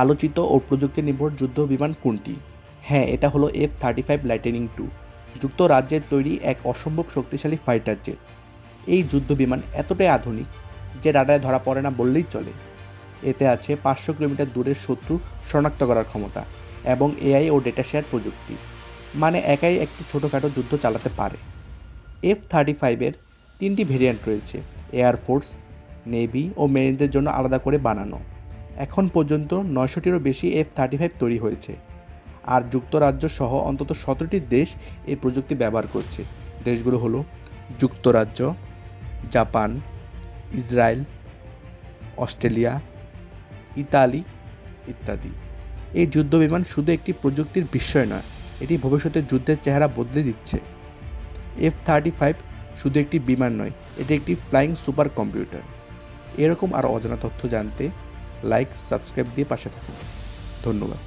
আলোচিত ও প্রযুক্তি নির্ভর যুদ্ধ বিমান কোনটি? হ্যাঁ, এটা হলো F-35 লাইটেনিং II। যুক্তরাজ্যের তৈরি এক অসম্ভব শক্তিশালী ফাইটার জেট। এই যুদ্ধ বিমান এতটাই আধুনিক যে রাডারে ধরা পড়ে না বললেই চলে। এতে আছে 500 কিলোমিটার দূরের শত্রু শনাক্ত করার ক্ষমতা এবং এআই ও ডেটা শেয়ার প্রযুক্তি। মানে একাই একটি ছোটোখাটো যুদ্ধ চালাতে পারে। F-35-এর 3টি ভেরিয়েন্ট রয়েছে, এয়ারফোর্স, নেভি ও মেরিনদের জন্য আলাদা করে বানানো। এখন পর্যন্ত 900টিরও বেশি F-35 তৈরি হয়েছে, আর যুক্তরাজ্য সহ অন্তত 17টি দেশ এই প্রযুক্তি ব্যবহার করছে। দেশগুলো হলো যুক্তরাজ্য, জাপান, ইসরায়েল, অস্ট্রেলিয়া, ইতালি ইত্যাদি। এই যুদ্ধবিমান শুধু একটি প্রযুক্তির বিস্ময় নয়, এটি ভবিষ্যতের যুদ্ধের চেহারা বদলে দিচ্ছে। F-35 শুধু একটি বিমান নয়, এটি একটি ফ্লাইং সুপার কম্পিউটার। এরকম আরও অজানা তথ্য জানতে লাইক, সাবস্ক্রাইব দিয়ে পাশে থাকুন। ধন্যবাদ।